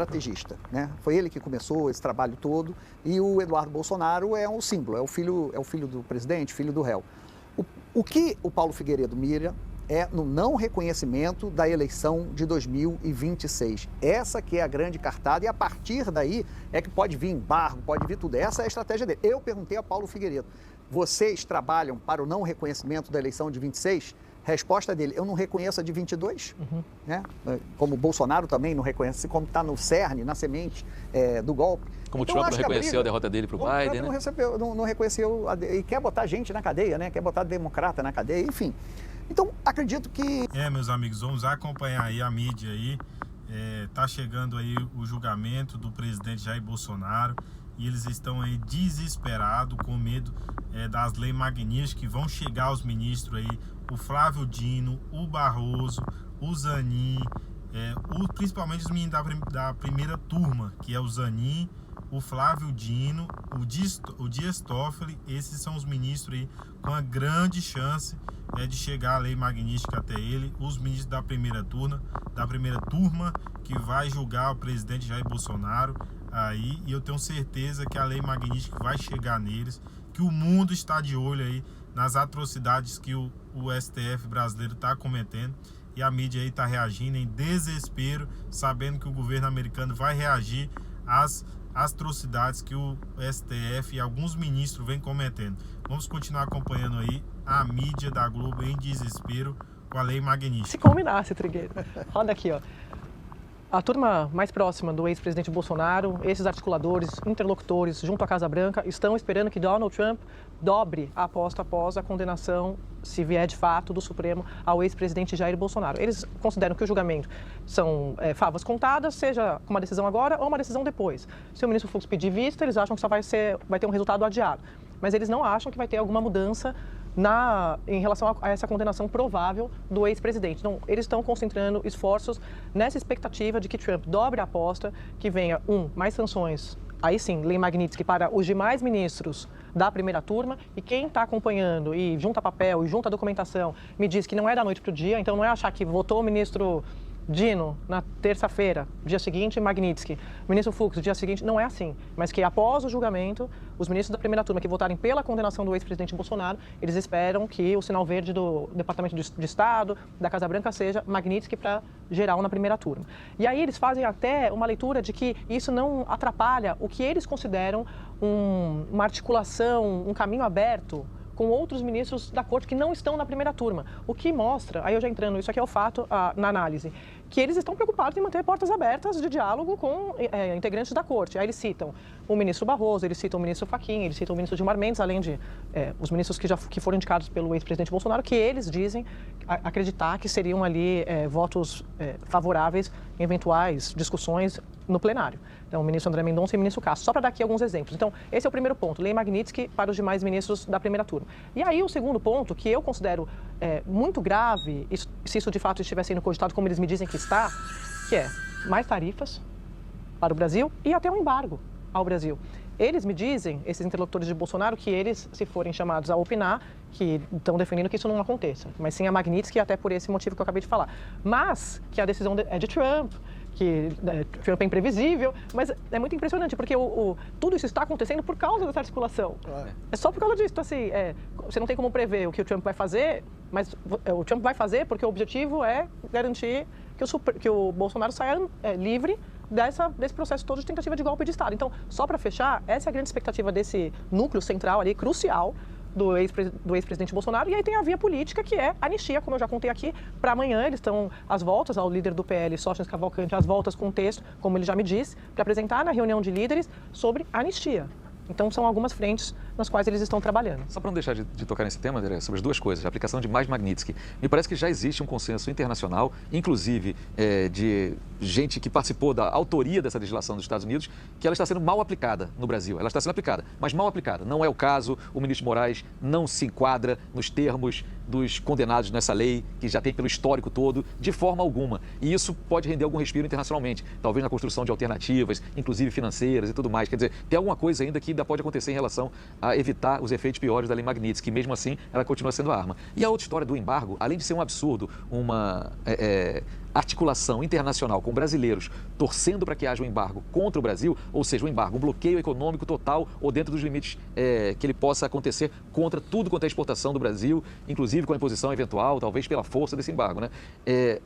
estrategista, né? Foi ele que começou esse trabalho todo e o Eduardo Bolsonaro é um símbolo, é o filho do presidente, filho do réu. O que o Paulo Figueiredo mira é no não reconhecimento da eleição de 2026. Essa que é a grande cartada e a partir daí é que pode vir embargo, pode vir tudo. Essa é a estratégia dele. Eu perguntei a Paulo Figueiredo, vocês trabalham para o não reconhecimento da eleição de 26? Resposta dele, eu não reconheço a de 22, né? Como o Bolsonaro também não reconhece, como está no cerne, na semente do golpe. Como então, o Trump não reconheceu a derrota dele para o Biden, né? Não reconheceu, e quer botar gente na cadeia, né? Quer botar democrata na cadeia, enfim. Então, acredito que... meus amigos, vamos acompanhar aí a mídia aí. Tá chegando aí o julgamento do presidente Jair Bolsonaro e eles estão aí desesperados, com medo das leis magníficas que vão chegar aos ministros aí, o Flávio Dino, o Barroso, o Zanin, principalmente os meninos da primeira turma, que é o Zanin, o Flávio Dino, o Dias Toffoli. Esses são os ministros aí com a grande chance de chegar a lei magnífica até ele, os ministros da primeira turma que vai julgar o presidente Jair Bolsonaro aí, e eu tenho certeza que a lei magnífica vai chegar neles, que o mundo está de olho aí nas atrocidades que o STF brasileiro está cometendo, e a mídia aí está reagindo em desespero, sabendo que o governo americano vai reagir às atrocidades que o STF e alguns ministros vêm cometendo. Vamos continuar acompanhando aí a mídia da Globo em desespero com a lei magnífica. Se combinasse, Trigueiro. Olha aqui, ó. A turma mais próxima do ex-presidente Bolsonaro, esses articuladores, interlocutores junto à Casa Branca, estão esperando que Donald Trump dobre a aposta após a condenação, se vier de fato, do Supremo ao ex-presidente Jair Bolsonaro. Eles consideram que o julgamento são favas contadas, seja com uma decisão agora ou uma decisão depois. Se o ministro Fux pedir vista, eles acham que só vai ter um resultado adiado. Mas eles não acham que vai ter alguma mudança em relação a essa condenação provável do ex-presidente. Então, eles estão concentrando esforços nessa expectativa de que Trump dobre a aposta, que venha, mais sanções, aí sim, lei Magnitsky para os demais ministros da primeira turma, e quem está acompanhando e junta papel e junta documentação me diz que não é da noite para o dia, então não é achar que votou o ministro Dino na terça-feira, dia seguinte, Magnitsky, o ministro Fux, dia seguinte, não é assim, mas que após o julgamento, os ministros da primeira turma que votarem pela condenação do ex-presidente Bolsonaro, eles esperam que o sinal verde do Departamento de Estado, da Casa Branca, seja Magnitsky para geral na primeira turma. E aí eles fazem até uma leitura de que isso não atrapalha o que eles consideram uma articulação, um caminho aberto com outros ministros da corte que não estão na primeira turma. O que mostra, aí eu já entrando, isso aqui é o fato na análise, que eles estão preocupados em manter portas abertas de diálogo com integrantes da corte. Aí eles citam o ministro Barroso, eles citam o ministro Fachin, eles citam o ministro Gilmar Mendes, além de os ministros que foram indicados pelo ex-presidente Bolsonaro, que eles dizem acreditar que seriam ali votos favoráveis em eventuais discussões no plenário. Então, o ministro André Mendonça e o ministro Castro. Só para dar aqui alguns exemplos. Então, esse é o primeiro ponto, lei Magnitsky para os demais ministros da primeira turma. E aí, o segundo ponto, que eu considero muito grave, se isso de fato estiver sendo cogitado como eles me dizem que está, que é mais tarifas para o Brasil e até um embargo ao Brasil. Eles me dizem, esses interlocutores de Bolsonaro, que eles, se forem chamados a opinar, que estão defendendo que isso não aconteça. Mas sim a Magnitsky, até por esse motivo que eu acabei de falar. Mas que a decisão é de Trump, que Trump é imprevisível, mas é muito impressionante, porque tudo isso está acontecendo por causa dessa articulação. É só por causa disso. Então, assim, você não tem como prever o que o Trump vai fazer, mas o Trump vai fazer porque o objetivo é garantir que o Bolsonaro saia livre desse processo todo de tentativa de golpe de Estado. Então, só para fechar, essa é a grande expectativa desse núcleo central ali, crucial, do ex-presidente Bolsonaro. E aí tem a via política, que é anistia, como eu já contei aqui. Para amanhã, eles estão às voltas, ao líder do PL, Sóstenes Cavalcante, às voltas com um texto, como ele já me disse, para apresentar na reunião de líderes sobre anistia. Então, são algumas frentes nas quais eles estão trabalhando. Só para não deixar de tocar nesse tema, André, sobre as duas coisas, a aplicação de mais Magnitsky. Me parece que já existe um consenso internacional, inclusive de gente que participou da autoria dessa legislação dos Estados Unidos, que ela está sendo mal aplicada no Brasil. Ela está sendo aplicada, mas mal aplicada. Não é o caso, o ministro Moraes não se enquadra nos termos dos condenados nessa lei, que já tem pelo histórico todo, de forma alguma. E isso pode render algum respiro internacionalmente, talvez na construção de alternativas, inclusive financeiras e tudo mais. Quer dizer, tem alguma coisa ainda que ainda pode acontecer em relação a evitar os efeitos piores da lei Magnitsky, que mesmo assim ela continua sendo arma. E a outra história do embargo, além de ser um absurdo, articulação internacional com brasileiros torcendo para que haja um embargo contra o Brasil, ou seja, um embargo, um bloqueio econômico total ou dentro dos limites que ele possa acontecer contra tudo quanto é exportação do Brasil, inclusive com a imposição eventual, talvez pela força desse embargo, né?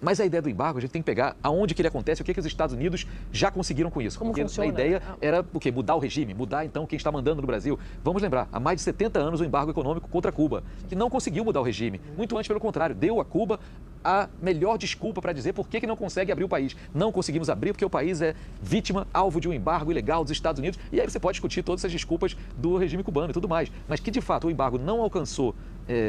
Mas a ideia do embargo, a gente tem que pegar aonde que ele acontece, o que os Estados Unidos já conseguiram com isso. Como porque funciona? A ideia era o quê? Mudar o regime, mudar então quem está mandando no Brasil. Vamos lembrar, há mais de 70 anos o embargo econômico contra Cuba, que não conseguiu mudar o regime. Muito antes, pelo contrário, deu a Cuba a melhor desculpa para dizer por que não consegue abrir o país. Não conseguimos abrir porque o país é vítima, alvo de um embargo ilegal dos Estados Unidos. E aí você pode discutir todas essas desculpas do regime cubano e tudo mais. Mas que, de fato, o embargo não alcançou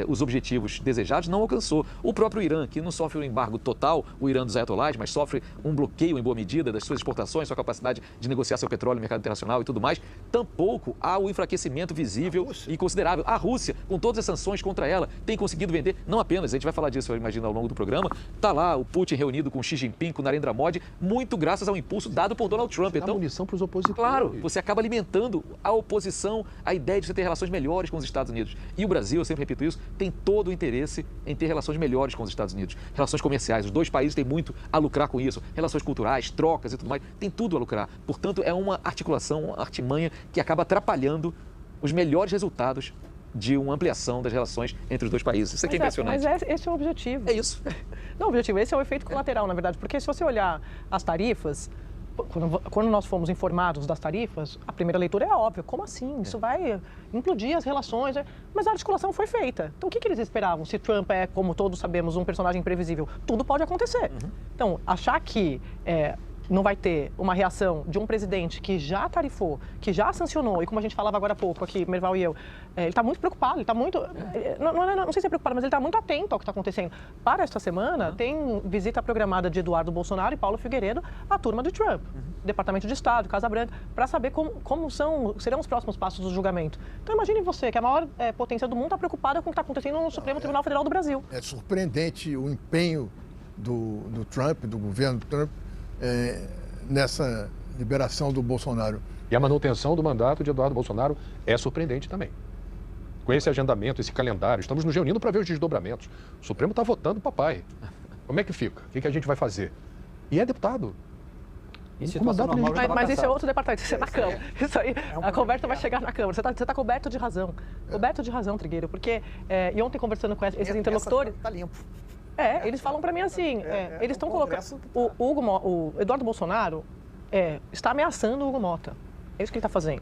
os objetivos desejados, não alcançou. O próprio Irã, que não sofre um embargo total, o Irã dos ayatollahs, mas sofre um bloqueio em boa medida das suas exportações, sua capacidade de negociar seu petróleo no mercado internacional e tudo mais, tampouco há o enfraquecimento visível e considerável. A Rússia, com todas as sanções contra ela, tem conseguido vender, não apenas, a gente vai falar disso, eu imagino, ao longo do programa, está lá o Putin reunido com Xi Jinping, com Narendra Modi, muito graças ao impulso dado por Donald Trump. Então, munição para os opositores. Claro, você acaba alimentando a oposição, a ideia de você ter relações melhores com os Estados Unidos. E o Brasil, eu sempre repito isso, tem todo o interesse em ter relações melhores com os Estados Unidos. Relações comerciais, os dois países têm muito a lucrar com isso. Relações culturais, trocas e tudo mais, tem tudo a lucrar. Portanto, é uma articulação, uma artimanha que acaba atrapalhando os melhores resultados de uma ampliação das relações entre os dois países. Isso aqui é impressionante. Mas esse é o objetivo. É isso. Não, o objetivo, esse é o efeito colateral, na verdade, porque se você olhar as tarifas, quando nós fomos informados das tarifas, a primeira leitura é óbvia. Como assim? Isso vai implodir as relações. Mas a articulação foi feita. Então, o que eles esperavam? Se Trump é, como todos sabemos, um personagem imprevisível, tudo pode acontecer. Então, achar que não vai ter uma reação de um presidente que já tarifou, que já sancionou, e como a gente falava agora há pouco aqui, Merval e eu, ele está muito preocupado, ele está muito... Não sei se é preocupado, mas ele está muito atento ao que está acontecendo. Para esta semana, tem visita programada de Eduardo Bolsonaro e Paulo Figueiredo, a turma do Trump, Departamento de Estado, Casa Branca, para saber como serão os próximos passos do julgamento. Então, imagine você, que a maior potência do mundo está preocupada com o que está acontecendo no Supremo Tribunal Federal do Brasil. É surpreendente o empenho do Trump, do governo Trump, nessa liberação do Bolsonaro. E a manutenção do mandato de Eduardo Bolsonaro é surpreendente também. Com esse agendamento, esse calendário, estamos nos reunindo para ver os desdobramentos. O Supremo está votando papai. Como é que fica? O que a gente vai fazer? E é deputado. Mas esse é outro departamento, isso é na Câmara. Isso aí, a conversa vai chegar na Câmara. Você está coberto de razão. Coberto de razão, Trigueiro, porque... e ontem, conversando com esses interlocutores... Está limpo. Eles falam para mim assim, eles estão colocando... O Eduardo Bolsonaro está ameaçando o Hugo Mota. É isso que ele está fazendo.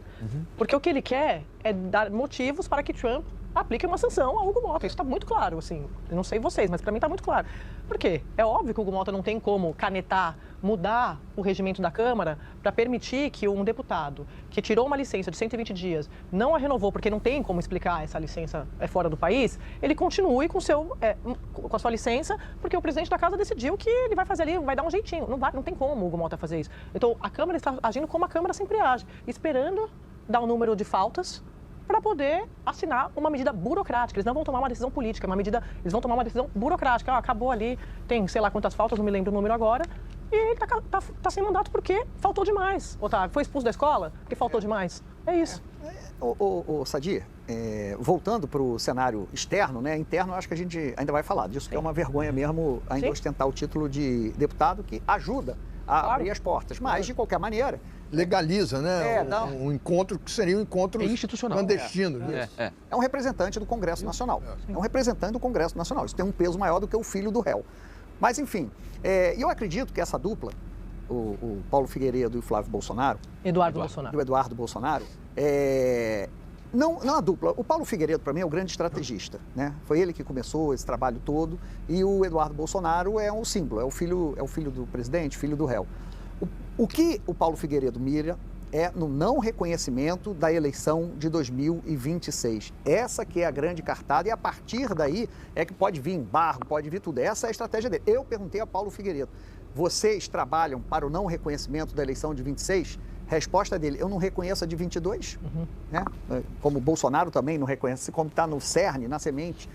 Porque o que ele quer é dar motivos para que Trump aplique uma sanção ao Hugo Mota. Isso está muito claro, assim. Eu não sei vocês, mas para mim está muito claro. Por quê? É óbvio que o Hugo Mota não tem como canetar, mudar o regimento da Câmara para permitir que um deputado que tirou uma licença de 120 dias, não a renovou porque não tem como explicar essa licença fora do país, ele continue com a sua licença, porque o presidente da casa decidiu que ele vai fazer ali, vai dar um jeitinho. Não tem como o Hugo Mota fazer isso. Então, a Câmara está agindo como a Câmara sempre age, esperando dar um número de faltas para poder assinar uma medida burocrática. Eles não vão tomar uma decisão política, eles vão tomar uma decisão burocrática. Acabou ali, tem sei lá quantas faltas, não me lembro o número agora, e ele tá sem mandato porque faltou demais. Otávio, foi expulso da escola porque faltou demais. É isso. Sadir, voltando para o cenário externo, né? Interno, eu acho que a gente ainda vai falar disso, que é uma vergonha mesmo ainda ostentar o título de deputado que ajuda a abrir as portas. Mas, de qualquer maneira... Legaliza, né? Um encontro que seria um encontro institucional. Clandestino. É um representante do Congresso Nacional. É um representante do Congresso Nacional. Isso tem um peso maior do que o filho do réu. Mas, enfim, eu acredito que essa dupla, o Paulo Figueiredo e o Flávio Bolsonaro... Eduardo Bolsonaro, não a dupla. O Paulo Figueiredo, para mim, é o grande estrategista, né? Foi ele que começou esse trabalho todo. E o Eduardo Bolsonaro é um símbolo, é o filho do presidente, filho do réu. O que o Paulo Figueiredo mira é no não reconhecimento da eleição de 2026. Essa que é a grande cartada e a partir daí é que pode vir embargo, pode vir tudo. Essa é a estratégia dele. Eu perguntei a Paulo Figueiredo, vocês trabalham para o não reconhecimento da eleição de 26? Resposta dele, eu não reconheço a de 22, né? Como o Bolsonaro também não reconhece, como está no cerne, na semente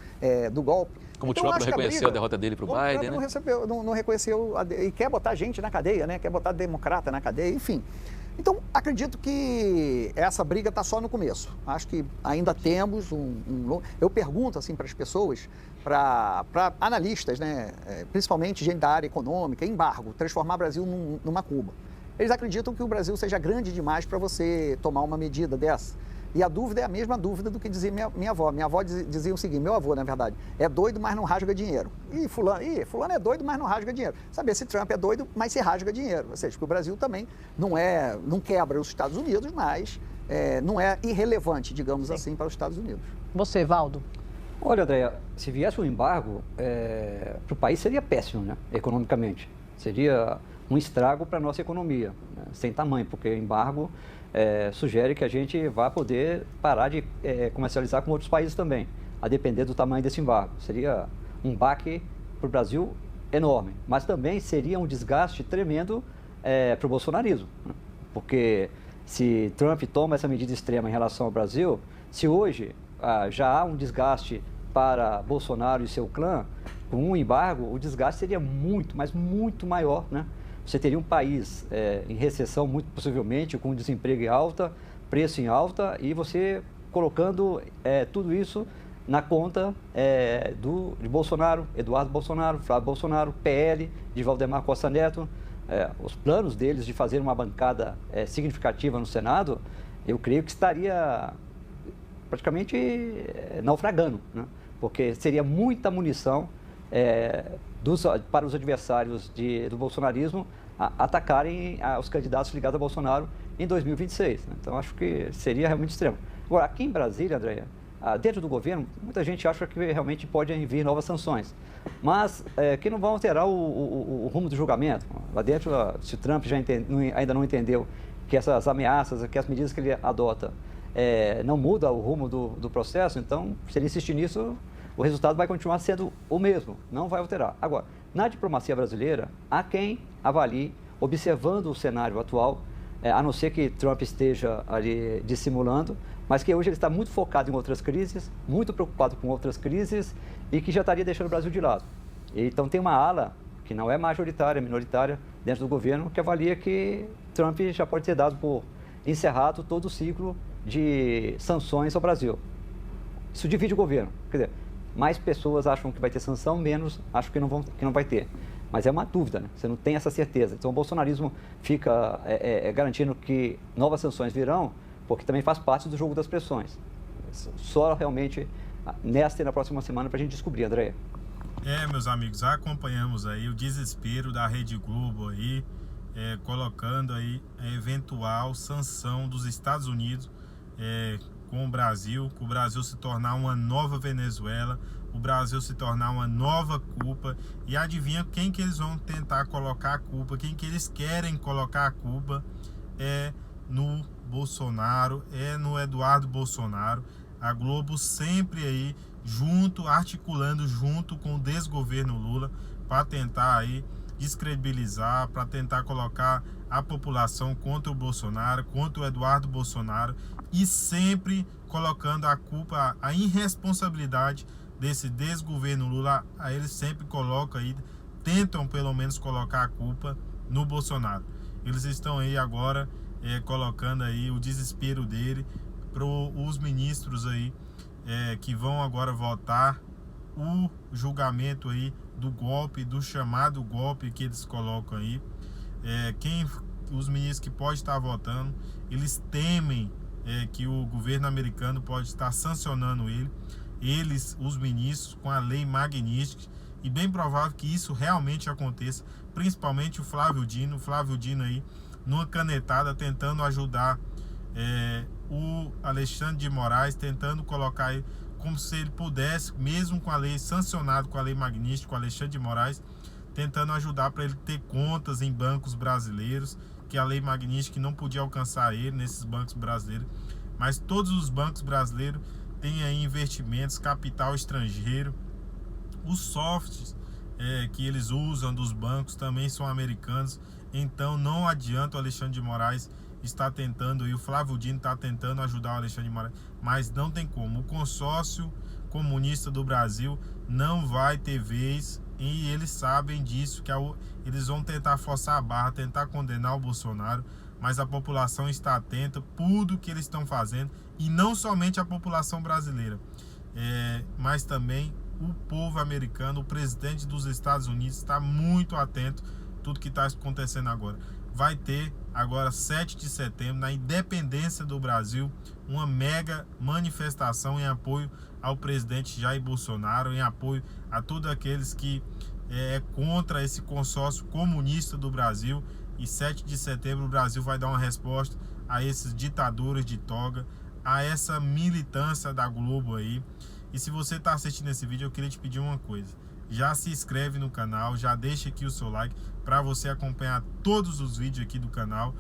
do golpe. Como então, o Trump não reconheceu a derrota dele para o Biden, né? Não reconheceu e quer botar gente na cadeia, né? Quer botar democrata na cadeia, enfim. Então, acredito que essa briga está só no começo. Acho que ainda temos Eu pergunto assim para as pessoas, para analistas, né, principalmente gente da área econômica, embargo, transformar o Brasil numa Cuba. Eles acreditam que o Brasil seja grande demais para você tomar uma medida dessa. E a dúvida é a mesma dúvida do que dizia minha avó. Minha avó dizia o seguinte, meu avô, na verdade, é doido, mas não rasga dinheiro. E fulano é doido, mas não rasga dinheiro. Sabe, esse Trump é doido, mas se rasga dinheiro. Ou seja, que o Brasil também não quebra os Estados Unidos, mas não é irrelevante, digamos assim, para os Estados Unidos. Você, Valdo? Olha, Andréia, se viesse um embargo, para o país seria péssimo, né, economicamente. Seria um estrago para a nossa economia, né, sem tamanho, porque o embargo sugere que a gente vá poder parar de comercializar com outros países também, a depender do tamanho desse embargo. Seria um baque para o Brasil enorme, mas também seria um desgaste tremendo para o bolsonarismo, né? Porque se Trump toma essa medida extrema em relação ao Brasil, se hoje já há um desgaste para Bolsonaro e seu clã, com um embargo, o desgaste seria muito, mas muito maior, né? Você teria um país em recessão, muito possivelmente, com desemprego em alta, preço em alta, e você colocando tudo isso na conta de Bolsonaro, Eduardo Bolsonaro, Flávio Bolsonaro, PL, de Valdemar Costa Neto. Os planos deles de fazer uma bancada significativa no Senado, eu creio que estaria praticamente naufragando, né? Porque seria muita munição para os adversários do bolsonarismo atacarem os candidatos ligados a Bolsonaro em 2026. Né? Então, acho que seria realmente extremo. Agora, aqui em Brasília, Andréia, dentro do governo, muita gente acha que realmente podem vir novas sanções, mas que não vão alterar o rumo do julgamento. Lá dentro, se o Trump ainda não entendeu que essas ameaças, que as medidas que ele adota não mudam o rumo do processo, então, se ele insistir nisso, o resultado vai continuar sendo o mesmo, não vai alterar. Agora, na diplomacia brasileira, há quem avalie, observando o cenário atual, a não ser que Trump esteja ali dissimulando, mas que hoje ele está muito focado em outras crises, muito preocupado com outras crises e que já estaria deixando o Brasil de lado. Então tem uma ala, que não é majoritária, é minoritária, dentro do governo, que avalia que Trump já pode ter dado por encerrado todo o ciclo de sanções ao Brasil. Isso divide o governo. Quer dizer, mais pessoas acham que vai ter sanção, menos acham que não vai ter. Mas é uma dúvida, né? Você não tem essa certeza. Então o bolsonarismo fica garantindo que novas sanções virão, porque também faz parte do jogo das pressões. Só realmente nesta e na próxima semana para a gente descobrir, Andréia. Meus amigos, acompanhamos aí o desespero da Rede Globo aí, colocando aí a eventual sanção dos Estados Unidos com o Brasil, que o Brasil se tornar uma nova Venezuela, o Brasil se tornar uma nova Cuba. E adivinha quem que eles vão tentar colocar a culpa, quem que eles querem colocar a culpa no Bolsonaro, no Eduardo Bolsonaro. A Globo sempre aí articulando junto com o desgoverno Lula para tentar aí descredibilizar, para tentar colocar a população contra o Bolsonaro, contra o Eduardo Bolsonaro, e sempre colocando a culpa, a irresponsabilidade desse desgoverno Lula, eles sempre colocam aí, tentam pelo menos colocar a culpa no Bolsonaro. Eles estão aí agora colocando aí o desespero dele para os ministros aí que vão agora votar o julgamento aí do golpe, do chamado golpe que eles colocam aí. Os ministros que podem estar votando, eles temem que o governo americano pode estar sancionando eles, os ministros, com a lei Magnitsky, e bem provável que isso realmente aconteça, principalmente o Flávio Dino aí, numa canetada, tentando ajudar o Alexandre de Moraes, tentando colocar ele como se ele pudesse, mesmo com a lei sancionada, com a lei Magnitsky, com o Alexandre de Moraes, tentando ajudar para ele ter contas em bancos brasileiros, que a lei Magnitsky não podia alcançar ele nesses bancos brasileiros, mas todos os bancos brasileiros têm aí investimentos, capital estrangeiro. Os softs que eles usam dos bancos também são americanos, então não adianta o Alexandre de Moraes estar tentando, e o Flávio Dino está tentando ajudar o Alexandre de Moraes, mas não tem como. O consórcio comunista do Brasil não vai ter vez, e eles sabem disso, que eles vão tentar forçar a barra, tentar condenar o Bolsonaro, mas a população está atenta por tudo que eles estão fazendo, e não somente a população brasileira, mas também o povo americano. O presidente dos Estados Unidos está muito atento a tudo que está acontecendo agora. Vai ter agora 7 de setembro, na independência do Brasil, uma mega manifestação em apoio ao presidente Jair Bolsonaro, em apoio a todos aqueles que contra esse consórcio comunista do Brasil. E 7 de setembro o Brasil vai dar uma resposta a esses ditadores de toga, a essa militância da Globo aí. E se você está assistindo esse vídeo, eu queria te pedir uma coisa: já se inscreve no canal, já deixa aqui o seu like para você acompanhar todos os vídeos aqui do canal.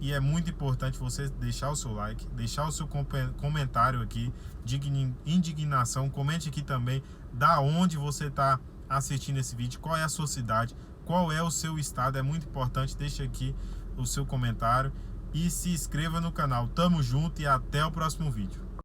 E é muito importante você deixar o seu like, deixar o seu comentário aqui de indignação. Comente aqui também da onde você está assistindo esse vídeo, qual é a sua cidade, qual é o seu estado. É muito importante, deixa aqui o seu comentário e se inscreva no canal. Tamo junto e até o próximo vídeo.